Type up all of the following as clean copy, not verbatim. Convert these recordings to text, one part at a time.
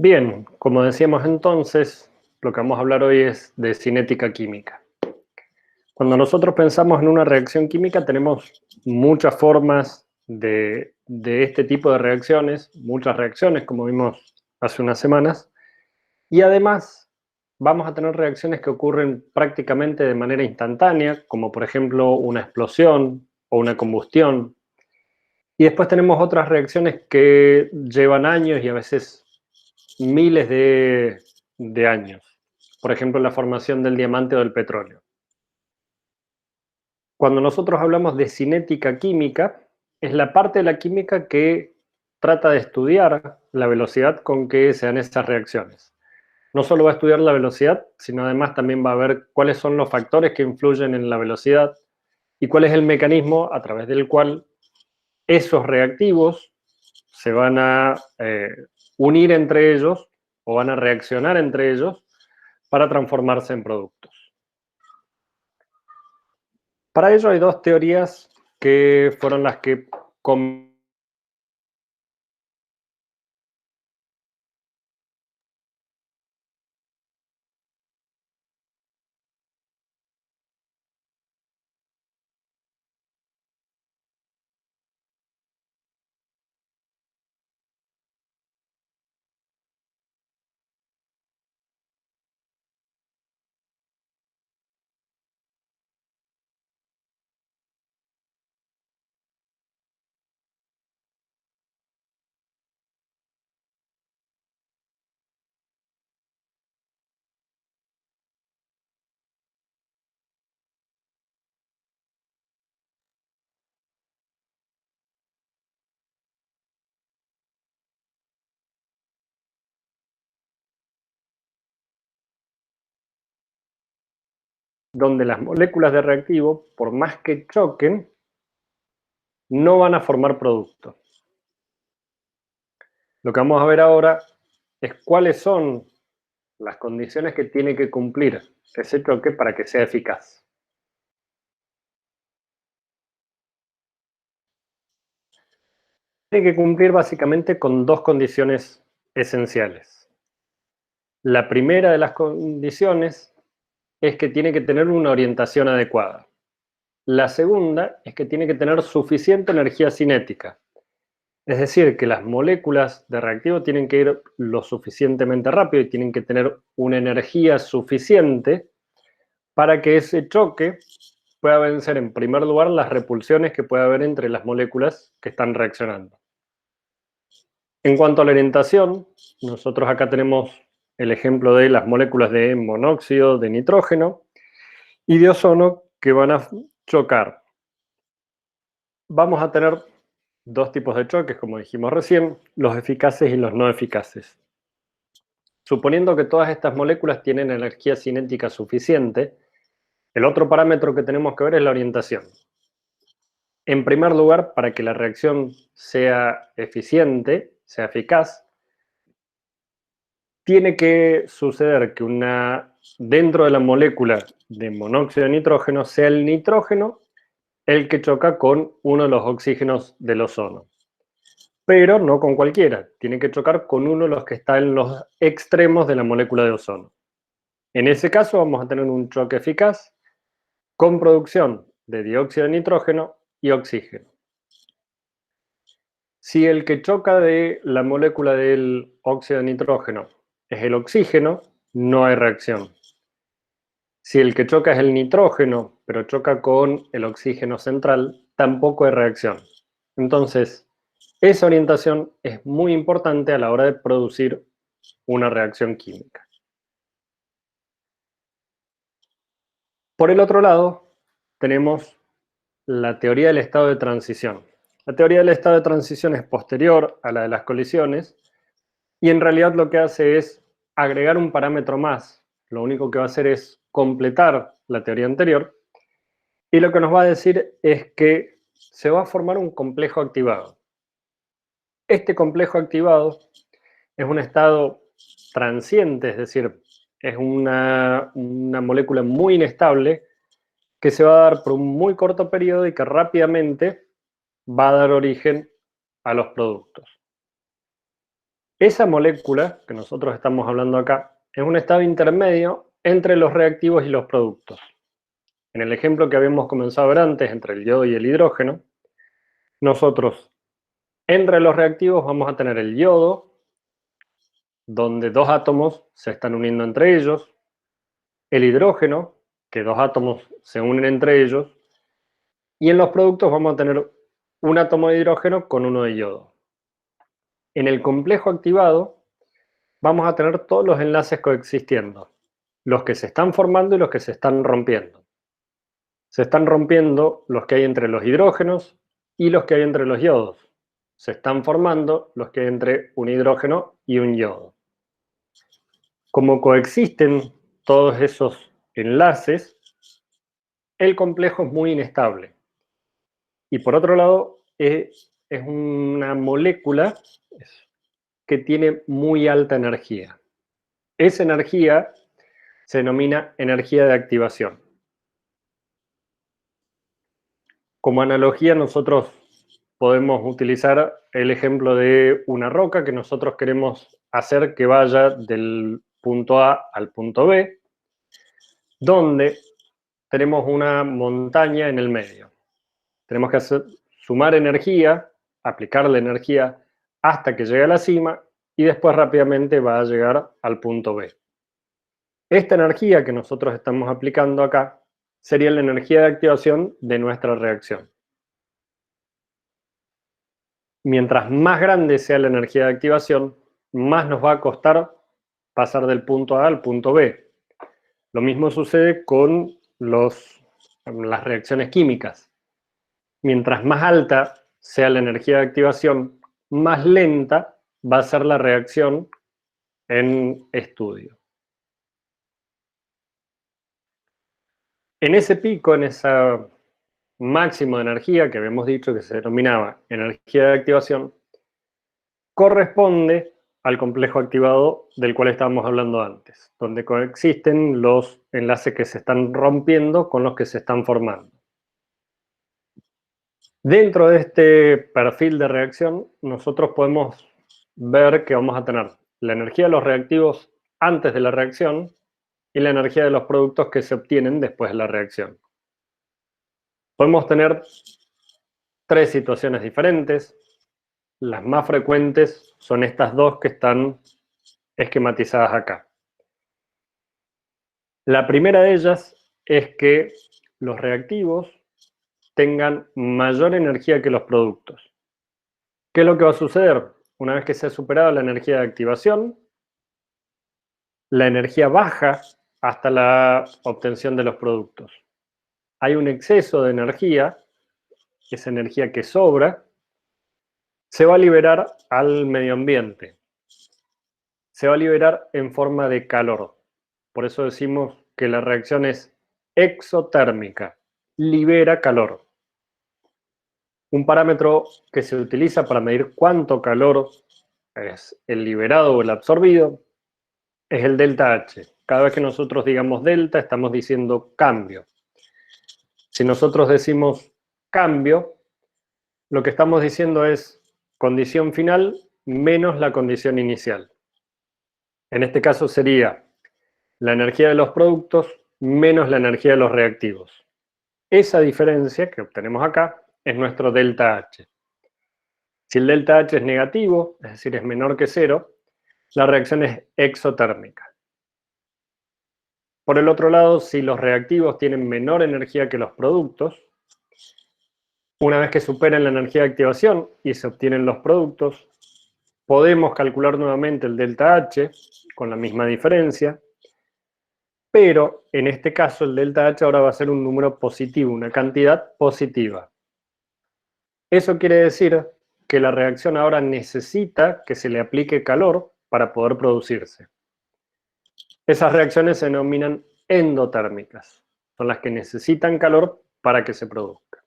Bien, como decíamos entonces, lo que vamos a hablar hoy es de cinética química. Cuando nosotros pensamos en una reacción química, tenemos muchas formas de este tipo de reacciones, muchas reacciones, como vimos hace unas semanas, y además vamos a tener reacciones que ocurren prácticamente de manera instantánea, como por ejemplo una explosión o una combustión. Y después tenemos otras reacciones que llevan años y a veces miles de años. Por ejemplo, la formación del diamante o del petróleo. Cuando nosotros hablamos de cinética química, es la parte de la química que trata de estudiar la velocidad con que se dan estas reacciones. No solo va a estudiar la velocidad, sino además también va a ver cuáles son los factores que influyen en la velocidad y cuál es el mecanismo a través del cual esos reactivos se van a unir entre ellos o van a reaccionar entre ellos para transformarse en productos. Para ello hay dos teorías que fueron las que donde las moléculas de reactivo, por más que choquen, no van a formar producto. Lo que vamos a ver ahora es cuáles son las condiciones que tiene que cumplir ese choque para que sea eficaz. Tiene que cumplir básicamente con dos condiciones esenciales. La primera de las condiciones es que tiene que tener una orientación adecuada. La segunda es que tiene que tener suficiente energía cinética. Es decir, que las moléculas de reactivo tienen que ir lo suficientemente rápido y tienen que tener una energía suficiente para que ese choque pueda vencer en primer lugar las repulsiones que puede haber entre las moléculas que están reaccionando. En cuanto a la orientación, nosotros acá tenemos el ejemplo de las moléculas de monóxido de nitrógeno y de ozono que van a chocar. Vamos a tener dos tipos de choques, como dijimos recién, los eficaces y los no eficaces. Suponiendo que todas estas moléculas tienen energía cinética suficiente, el otro parámetro que tenemos que ver es la orientación. En primer lugar, para que la reacción sea eficiente, sea eficaz, tiene que suceder que dentro de la molécula de monóxido de nitrógeno sea el nitrógeno el que choca con uno de los oxígenos del ozono. Pero no con cualquiera, tiene que chocar con uno de los que está en los extremos de la molécula de ozono. En ese caso vamos a tener un choque eficaz con producción de dióxido de nitrógeno y oxígeno. Si el que choca de la molécula del óxido de nitrógeno es el oxígeno, no hay reacción. Si el que choca es el nitrógeno, pero choca con el oxígeno central, tampoco hay reacción. Entonces, esa orientación es muy importante a la hora de producir una reacción química. Por el otro lado, tenemos la teoría del estado de transición. La teoría del estado de transición es posterior a la de las colisiones y en realidad lo que hace es agregar un parámetro más. Lo único que va a hacer es completar la teoría anterior y lo que nos va a decir es que se va a formar un complejo activado. Este complejo activado es un estado transiente, es decir, es una molécula muy inestable que se va a dar por un muy corto periodo y que rápidamente va a dar origen a los productos. Esa molécula que nosotros estamos hablando acá es un estado intermedio entre los reactivos y los productos. En el ejemplo que habíamos comenzado a ver antes, entre el yodo y el hidrógeno, nosotros entre los reactivos vamos a tener el yodo, donde dos átomos se están uniendo entre ellos, el hidrógeno, que dos átomos se unen entre ellos, y en los productos vamos a tener un átomo de hidrógeno con uno de yodo. En el complejo activado vamos a tener todos los enlaces coexistiendo, los que se están formando y los que se están rompiendo. Se están rompiendo los que hay entre los hidrógenos y los que hay entre los yodos. Se están formando los que hay entre un hidrógeno y un yodo. Como coexisten todos esos enlaces, el complejo es muy inestable. Y por otro lado, es una molécula que tiene muy alta energía. Esa energía se denomina energía de activación. Como analogía, nosotros podemos utilizar el ejemplo de una roca que nosotros queremos hacer que vaya del punto A al punto B, donde tenemos una montaña en el medio. Tenemos que sumar energía, aplicarle energía hasta que llegue a la cima y después rápidamente va a llegar al punto B. Esta energía que nosotros estamos aplicando acá sería la energía de activación de nuestra reacción. Mientras más grande sea la energía de activación, más nos va a costar pasar del punto A al punto B. Lo mismo sucede con las reacciones químicas. Mientras más alta sea la energía de activación, más lenta va a ser la reacción en estudio. En ese pico, en esa máximo de energía que habíamos dicho que se denominaba energía de activación, corresponde al complejo activado del cual estábamos hablando antes, donde coexisten los enlaces que se están rompiendo con los que se están formando. Dentro de este perfil de reacción, nosotros podemos ver que vamos a tener la energía de los reactivos antes de la reacción y la energía de los productos que se obtienen después de la reacción. Podemos tener tres situaciones diferentes. Las más frecuentes son estas dos que están esquematizadas acá. La primera de ellas es que los reactivos tengan mayor energía que los productos. ¿Qué es lo que va a suceder? Una vez que se ha superado la energía de activación, la energía baja hasta la obtención de los productos. Hay un exceso de energía, esa energía que sobra, se va a liberar al medio ambiente. Se va a liberar en forma de calor. Por eso decimos que la reacción es exotérmica, libera calor. Un parámetro que se utiliza para medir cuánto calor es el liberado o el absorbido es el delta H. Cada vez que nosotros digamos delta, estamos diciendo cambio. Si nosotros decimos cambio, lo que estamos diciendo es condición final menos la condición inicial. En este caso sería la energía de los productos menos la energía de los reactivos. Esa diferencia que obtenemos acá es nuestro delta H. Si el delta H es negativo, es decir, es menor que cero, la reacción es exotérmica. Por el otro lado, si los reactivos tienen menor energía que los productos, una vez que superen la energía de activación y se obtienen los productos, podemos calcular nuevamente el delta H con la misma diferencia, pero en este caso el delta H ahora va a ser un número positivo, una cantidad positiva. Eso quiere decir que la reacción ahora necesita que se le aplique calor para poder producirse. Esas reacciones se denominan endotérmicas, son las que necesitan calor para que se produzca.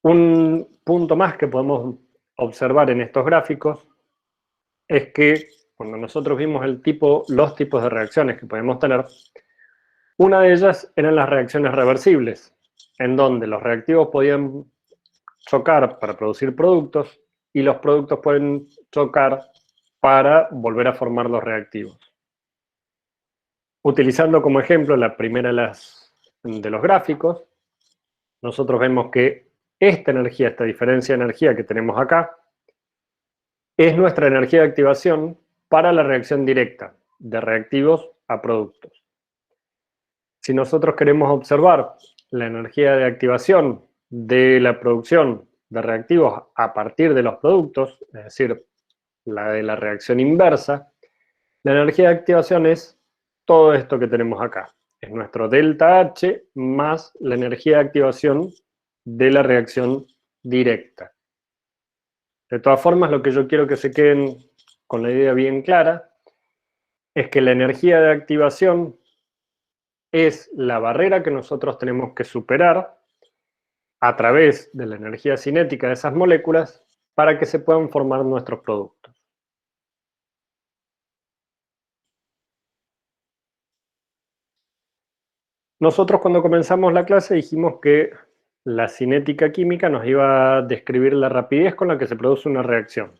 Un punto más que podemos observar en estos gráficos es que cuando nosotros vimos los tipos de reacciones que podemos tener, una de ellas eran las reacciones reversibles, en donde los reactivos podían chocar para producir productos y los productos pueden chocar para volver a formar los reactivos. Utilizando como ejemplo la primera de los gráficos, nosotros vemos que esta energía, esta diferencia de energía que tenemos acá, es nuestra energía de activación para la reacción directa, de reactivos a productos. Si nosotros queremos observar la energía de activación de la producción de reactivos a partir de los productos, es decir, la de la reacción inversa, la energía de activación es todo esto que tenemos acá. Es nuestro delta H más la energía de activación de la reacción directa. De todas formas, lo que yo quiero que se queden con la idea bien clara es que la energía de activación es la barrera que nosotros tenemos que superar a través de la energía cinética de esas moléculas para que se puedan formar nuestros productos. Nosotros cuando comenzamos la clase dijimos que la cinética química nos iba a describir la rapidez con la que se produce una reacción.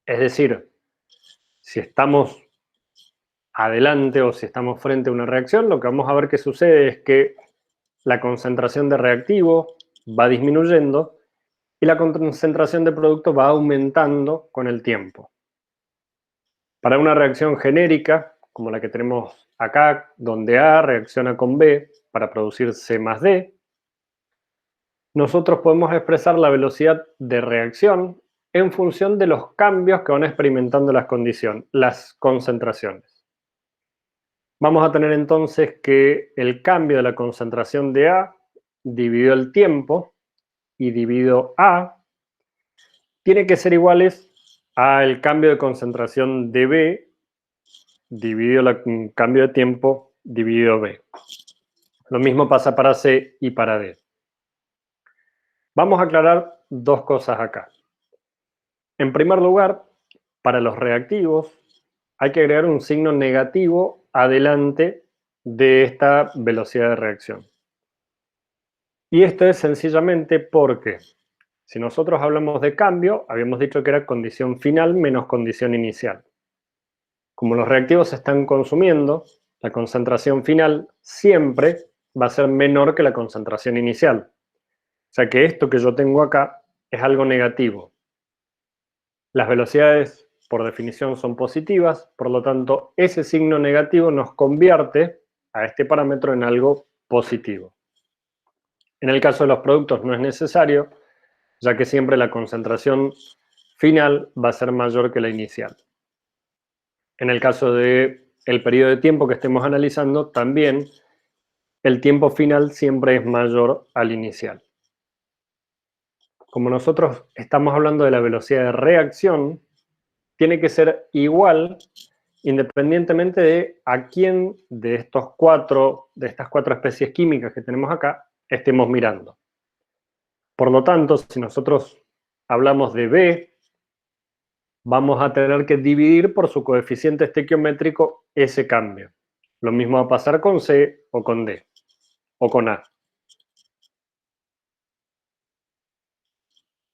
Es decir, si estamos adelante o si estamos frente a una reacción, lo que vamos a ver que sucede es que la concentración de reactivo va disminuyendo y la concentración de producto va aumentando con el tiempo. Para una reacción genérica, como la que tenemos acá, donde A reacciona con B para producir C más D, nosotros podemos expresar la velocidad de reacción en función de los cambios que van experimentando las concentraciones. Vamos a tener entonces que el cambio de la concentración de A dividido el tiempo y dividido A tiene que ser iguales al cambio de concentración de B dividido el cambio de tiempo dividido B. Lo mismo pasa para C y para D. Vamos a aclarar dos cosas acá. En primer lugar, para los reactivos hay que agregar un signo negativo adelante de esta velocidad de reacción. Y esto es sencillamente porque si nosotros hablamos de cambio, habíamos dicho que era condición final menos condición inicial. Como los reactivos se están consumiendo, la concentración final siempre va a ser menor que la concentración inicial. O sea que esto que yo tengo acá es algo negativo. Las velocidades, por definición, son positivas, por lo tanto, ese signo negativo nos convierte a este parámetro en algo positivo. En el caso de los productos no es necesario, ya que siempre la concentración final va a ser mayor que la inicial. En el caso del periodo de tiempo que estemos analizando, también el tiempo final siempre es mayor al inicial. Como nosotros estamos hablando de la velocidad de reacción, tiene que ser igual independientemente de a quién de estas cuatro especies químicas que tenemos acá estemos mirando. Por lo tanto, si nosotros hablamos de B, vamos a tener que dividir por su coeficiente estequiométrico ese cambio. Lo mismo va a pasar con C o con D, o con A.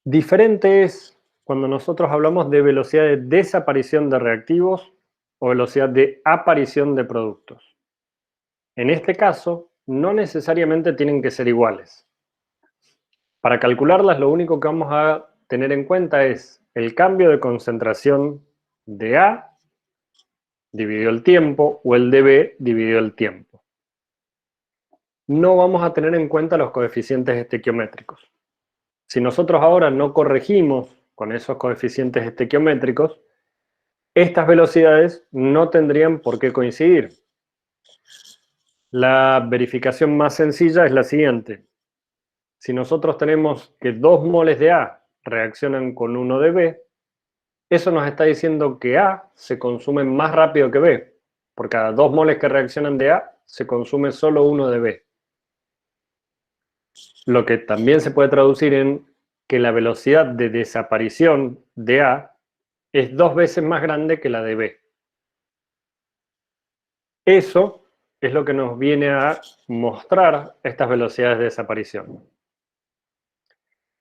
Diferente es cuando nosotros hablamos de velocidad de desaparición de reactivos o velocidad de aparición de productos. En este caso, no necesariamente tienen que ser iguales. Para calcularlas, lo único que vamos a tener en cuenta es el cambio de concentración de A dividido el tiempo o el de B dividido el tiempo. No vamos a tener en cuenta los coeficientes estequiométricos. Si nosotros ahora no corregimos con esos coeficientes estequiométricos, estas velocidades no tendrían por qué coincidir. La verificación más sencilla es la siguiente. Si nosotros tenemos que 2 moles de A reaccionan con 1 de B, eso nos está diciendo que A se consume más rápido que B. Por cada 2 moles que reaccionan de A, se consume solo 1 de B. Lo que también se puede traducir en que la velocidad de desaparición de A es 2 veces más grande que la de B. Eso es lo que nos viene a mostrar estas velocidades de desaparición.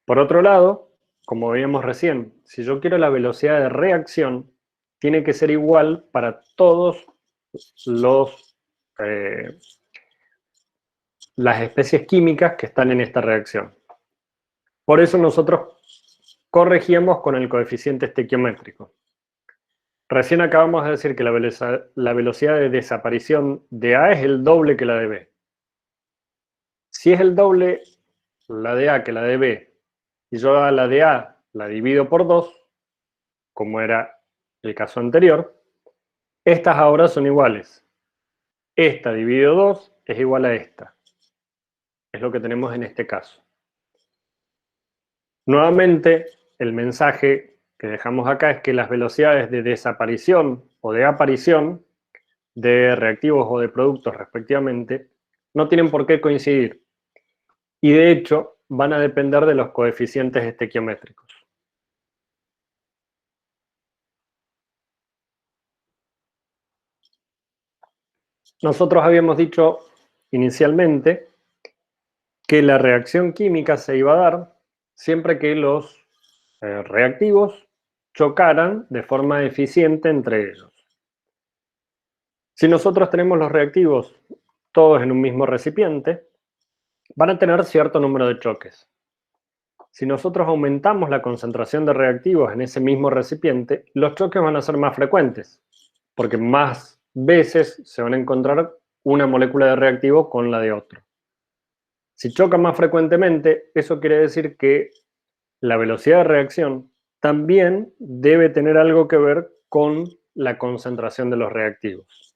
Por otro lado, como veíamos recién, si yo quiero la velocidad de reacción, tiene que ser igual para todos las especies químicas que están en esta reacción. Por eso nosotros corregíamos con el coeficiente estequiométrico. Recién acabamos de decir que la velocidad de desaparición de A es el doble que la de B. Si es el doble la de A que la de B, y yo a la de A la divido por 2, como era el caso anterior, estas ahora son iguales. Esta dividido 2 es igual a esta. Es lo que tenemos en este caso. Nuevamente, el mensaje que dejamos acá es que las velocidades de desaparición o de aparición de reactivos o de productos respectivamente no tienen por qué coincidir. Y de hecho, van a depender de los coeficientes estequiométricos. Nosotros habíamos dicho inicialmente que la reacción química se iba a dar siempre que los reactivos chocaran de forma eficiente entre ellos. Si nosotros tenemos los reactivos todos en un mismo recipiente, van a tener cierto número de choques. Si nosotros aumentamos la concentración de reactivos en ese mismo recipiente, los choques van a ser más frecuentes, porque más veces se van a encontrar una molécula de reactivo con la de otro. Si chocan más frecuentemente, eso quiere decir que la velocidad de reacción también debe tener algo que ver con la concentración de los reactivos.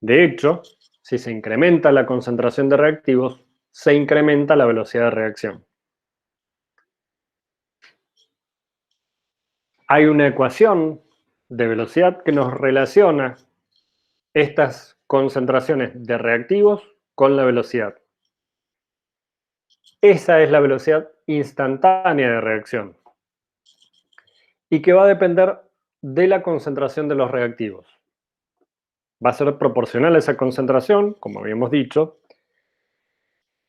De hecho, si se incrementa la concentración de reactivos, se incrementa la velocidad de reacción. Hay una ecuación de velocidad que nos relaciona estas concentraciones de reactivos con la velocidad. Esa es la velocidad instantánea de reacción y que va a depender de la concentración de los reactivos. Va a ser proporcional a esa concentración, como habíamos dicho,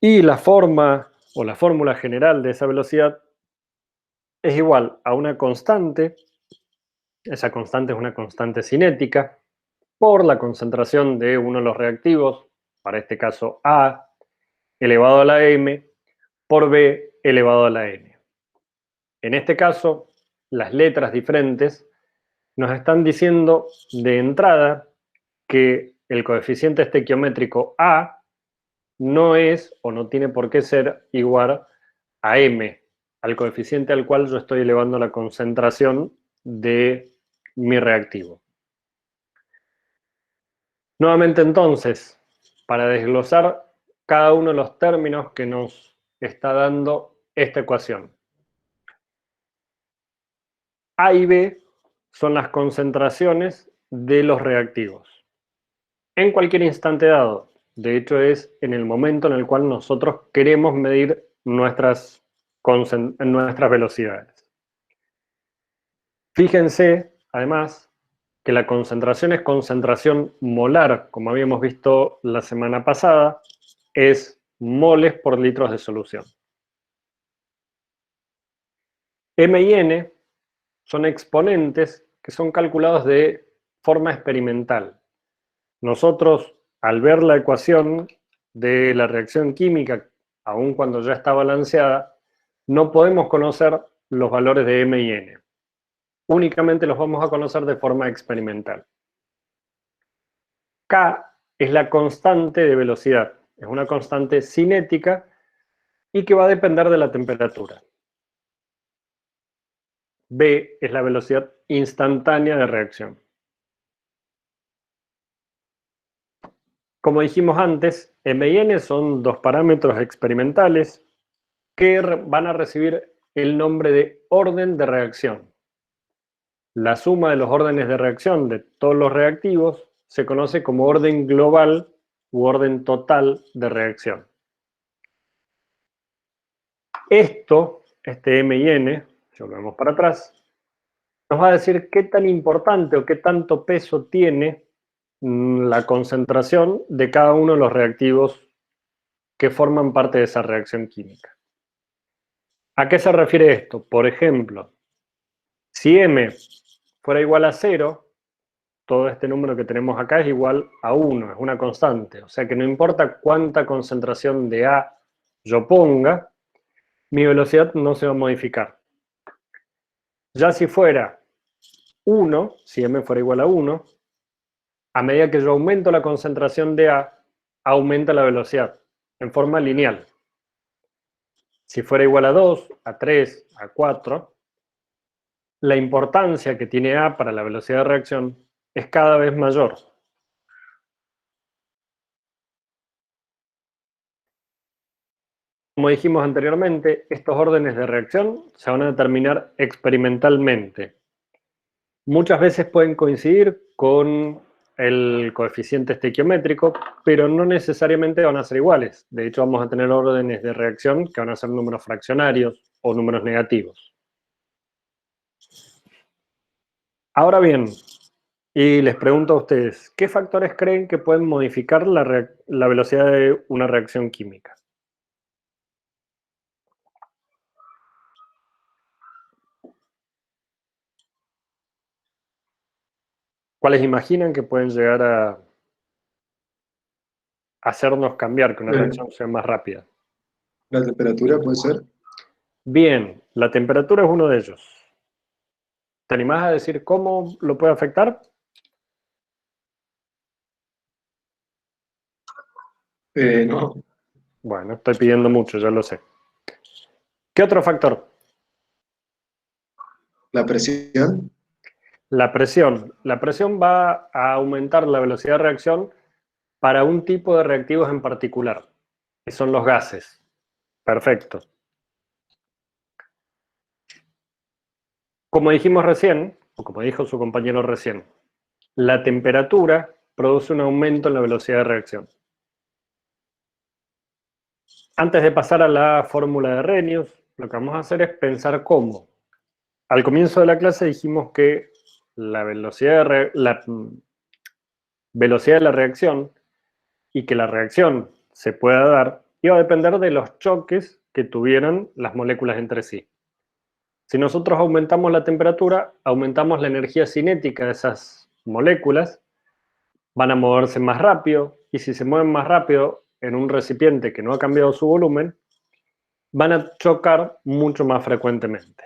y la forma o la fórmula general de esa velocidad es igual a una constante, esa constante es una constante cinética, por la concentración de uno de los reactivos, para este caso A elevado a la m, por B elevado a la n. En este caso, las letras diferentes nos están diciendo de entrada que el coeficiente estequiométrico A no es o no tiene por qué ser igual a m, al coeficiente al cual yo estoy elevando la concentración de mi reactivo. Nuevamente entonces, para desglosar cada uno de los términos que nos está dando esta ecuación. A y B son las concentraciones de los reactivos. En cualquier instante dado. De hecho, es en el momento en el cual nosotros queremos medir nuestras velocidades. Fíjense, además, que la concentración es concentración molar, como habíamos visto la semana pasada, es moles por litros de solución. M y N son exponentes que son calculados de forma experimental. Nosotros, al ver la ecuación de la reacción química, aun cuando ya está balanceada, no podemos conocer los valores de M y N. Únicamente los vamos a conocer de forma experimental. K es la constante de velocidad. Es una constante cinética y que va a depender de la temperatura. B es la velocidad instantánea de reacción. Como dijimos antes, M y N son dos parámetros experimentales que van a recibir el nombre de orden de reacción. La suma de los órdenes de reacción de todos los reactivos se conoce como orden global u orden total de reacción. Este M y N, si volvemos para atrás, nos va a decir qué tan importante o qué tanto peso tiene la concentración de cada uno de los reactivos que forman parte de esa reacción química. ¿A qué se refiere esto? Por ejemplo, si m fuera igual a 0, todo este número que tenemos acá es igual a 1, es una constante. O sea que no importa cuánta concentración de A yo ponga, mi velocidad no se va a modificar. Ya si fuera 1, si m fuera igual a 1, a medida que yo aumento la concentración de A, aumenta la velocidad en forma lineal. Si fuera igual a 2, a 3, a 4, la importancia que tiene A para la velocidad de reacción es cada vez mayor. Como dijimos anteriormente, estos órdenes de reacción se van a determinar experimentalmente. Muchas veces pueden coincidir con el coeficiente estequiométrico, pero no necesariamente van a ser iguales. De hecho, vamos a tener órdenes de reacción que van a ser números fraccionarios o números negativos. Ahora bien, y les pregunto a ustedes, ¿qué factores creen que pueden modificar la velocidad de una reacción química? ¿Cuáles imaginan que pueden llegar a hacernos cambiar, que una reacción sea más rápida? La temperatura puede ser. Bien, la temperatura es uno de ellos. ¿Te animás a decir cómo lo puede afectar? No, Bueno, estoy pidiendo mucho, ya lo sé. ¿Qué otro factor? la presión. La presión. La presión va a aumentar la velocidad de reacción para un tipo de reactivos en particular, que son los gases. Perfecto. Como dijimos recién, o como dijo su compañero recién, la temperatura produce un aumento en la velocidad de reacción. Antes de pasar a la fórmula de Arrhenius, lo que vamos a hacer es pensar cómo. Al comienzo de la clase dijimos que la velocidad de la reacción y que la reacción se pueda dar iba a depender de los choques que tuvieran las moléculas entre sí. Si nosotros aumentamos la temperatura, aumentamos la energía cinética de esas moléculas, van a moverse más rápido, y si se mueven más rápido en un recipiente que no ha cambiado su volumen, van a chocar mucho más frecuentemente.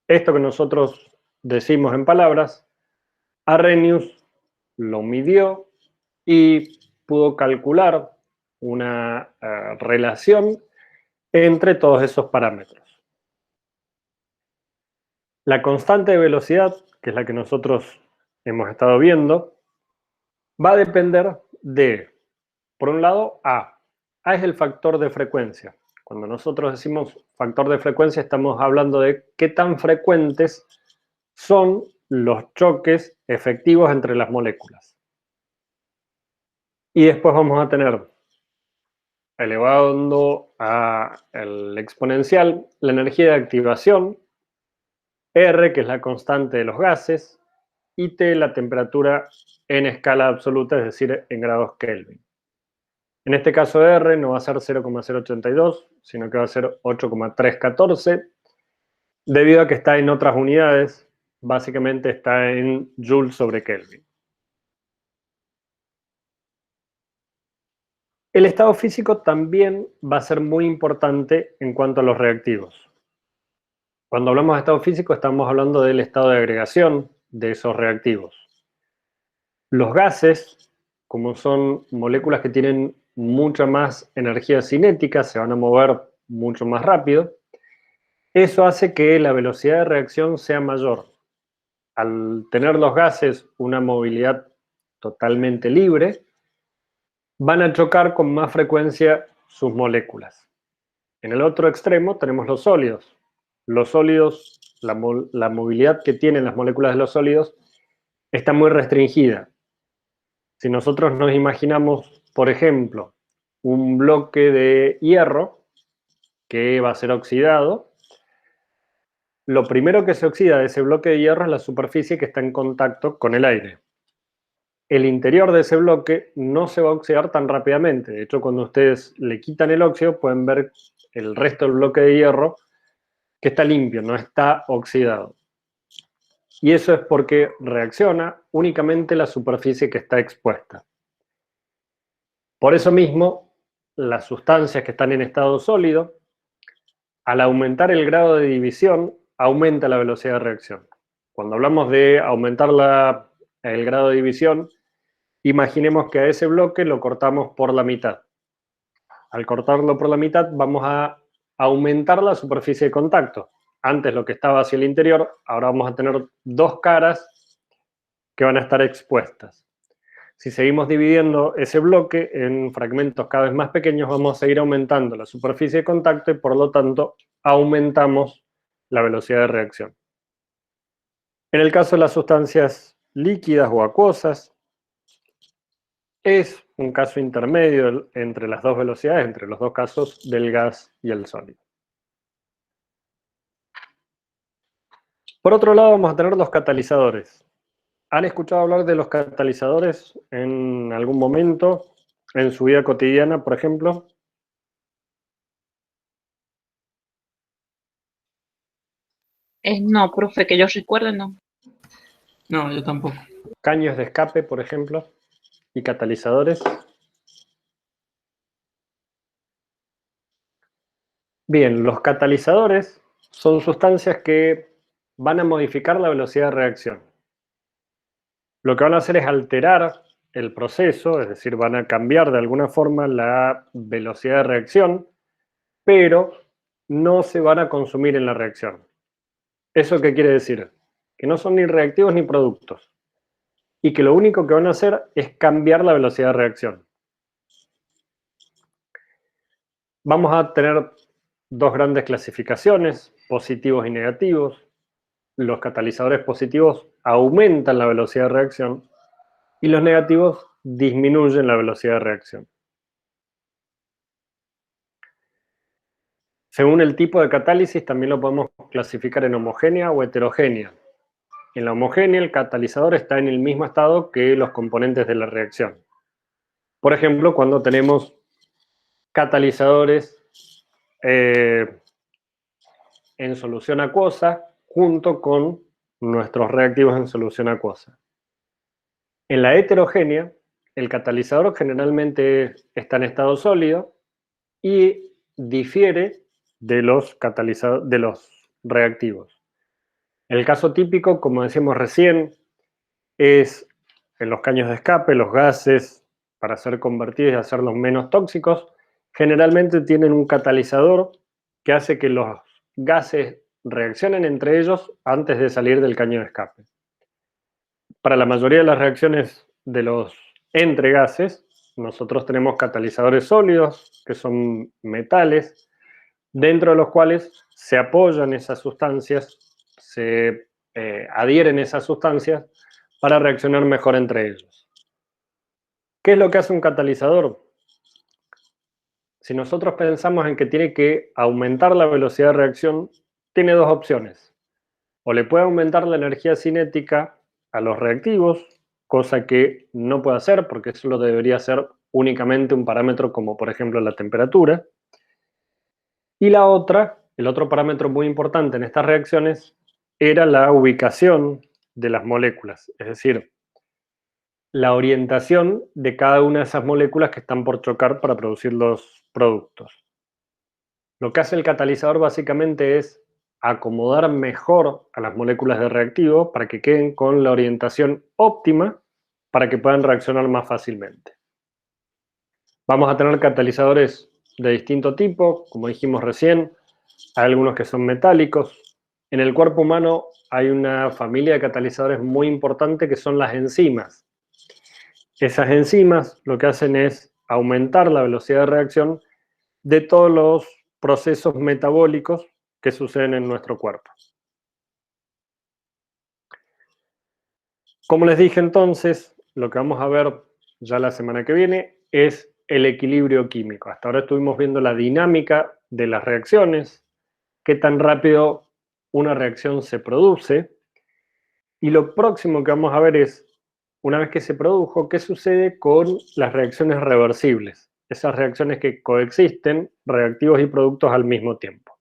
Esto que nosotros decimos en palabras, Arrhenius lo midió y pudo calcular una relación entre todos esos parámetros. La constante de velocidad, que es la que nosotros hemos estado viendo, va a depender de, por un lado, A. A es el factor de frecuencia. Cuando nosotros decimos factor de frecuencia, estamos hablando de qué tan frecuentes son los choques efectivos entre las moléculas. Y después vamos a tener, elevando al exponencial, la energía de activación, R, que es la constante de los gases, y T, la temperatura en escala absoluta, es decir, en grados Kelvin. En este caso R no va a ser 0,082, sino que va a ser 8,314, debido a que está en otras unidades, básicamente está en joules sobre Kelvin. El estado físico también va a ser muy importante en cuanto a los reactivos. Cuando hablamos de estado físico estamos hablando del estado de agregación de esos reactivos. Los gases, como son moléculas que tienen mucha más energía cinética, se van a mover mucho más rápido, eso hace que la velocidad de reacción sea mayor. Al tener los gases una movilidad totalmente libre, van a chocar con más frecuencia sus moléculas. En el otro extremo tenemos los sólidos. Los sólidos, la movilidad que tienen las moléculas de los sólidos está muy restringida. Si nosotros nos imaginamos, por ejemplo, un bloque de hierro que va a ser oxidado, lo primero que se oxida de ese bloque de hierro es la superficie que está en contacto con el aire. El interior de ese bloque no se va a oxidar tan rápidamente. De hecho, cuando ustedes le quitan el óxido, pueden ver el resto del bloque de hierro que está limpio, no está oxidado. Y eso es porque reacciona únicamente la superficie que está expuesta. Por eso mismo, las sustancias que están en estado sólido, al aumentar el grado de división, aumenta la velocidad de reacción. Cuando hablamos de aumentar el grado de división, imaginemos que a ese bloque lo cortamos por la mitad. Al cortarlo por la mitad, vamos a aumentar la superficie de contacto. Antes lo que estaba hacia el interior, ahora vamos a tener dos caras que van a estar expuestas. Si seguimos dividiendo ese bloque en fragmentos cada vez más pequeños, vamos a seguir aumentando la superficie de contacto y por lo tanto aumentamos la velocidad de reacción. En el caso de las sustancias líquidas o acuosas, es un caso intermedio entre las dos velocidades, entre los dos casos del gas y el sólido. Por otro lado, vamos a tener los catalizadores. ¿Han escuchado hablar de los catalizadores en algún momento en su vida cotidiana, por ejemplo? No, profe, que yo recuerde, no. No, yo tampoco. Caños de escape, por ejemplo, y catalizadores. Bien, los catalizadores son sustancias que van a modificar la velocidad de reacción. Lo que van a hacer es alterar el proceso, es decir, van a cambiar de alguna forma la velocidad de reacción, pero no se van a consumir en la reacción. ¿Eso qué quiere decir? Que no son ni reactivos ni productos. Y que lo único que van a hacer es cambiar la velocidad de reacción. Vamos a tener dos grandes clasificaciones, positivos y negativos. Los catalizadores positivos aumentan la velocidad de reacción y los negativos disminuyen la velocidad de reacción. Según el tipo de catálisis, también lo podemos clasificar en homogénea o heterogénea. En la homogénea, el catalizador está en el mismo estado que los componentes de la reacción. Por ejemplo, cuando tenemos catalizadores en solución acuosa junto con nuestros reactivos en solución acuosa. En la heterogénea, el catalizador generalmente está en estado sólido y difiere de los reactivos. El caso típico, como decíamos recién, es en los caños de escape, los gases, para ser convertidos y hacerlos menos tóxicos, generalmente tienen un catalizador que hace que los gases reaccionen entre ellos antes de salir del caño de escape. Para la mayoría de las reacciones de los entre gases, nosotros tenemos catalizadores sólidos, que son metales, dentro de los cuales se apoyan esas sustancias, se adhieren esas sustancias para reaccionar mejor entre ellos. ¿Qué es lo que hace un catalizador? Si nosotros pensamos en que tiene que aumentar la velocidad de reacción, tiene dos opciones. O le puede aumentar la energía cinética a los reactivos, cosa que no puede hacer porque eso lo debería hacer únicamente un parámetro como por ejemplo la temperatura. Y la otra, el otro parámetro muy importante en estas reacciones, era la ubicación de las moléculas, es decir, la orientación de cada una de esas moléculas que están por chocar para producir los productos. Lo que hace el catalizador básicamente es acomodar mejor a las moléculas de reactivo para que queden con la orientación óptima para que puedan reaccionar más fácilmente. Vamos a tener catalizadores de distinto tipo, como dijimos recién, hay algunos que son metálicos. En el cuerpo humano hay una familia de catalizadores muy importante que son las enzimas. Esas enzimas lo que hacen es aumentar la velocidad de reacción de todos los procesos metabólicos que suceden en nuestro cuerpo. Como les dije entonces, lo que vamos a ver ya la semana que viene es el equilibrio químico. Hasta ahora estuvimos viendo la dinámica de las reacciones, qué tan rápido una reacción se produce, y lo próximo que vamos a ver es, una vez que se produjo, qué sucede con las reacciones reversibles, esas reacciones que coexisten, reactivos y productos al mismo tiempo.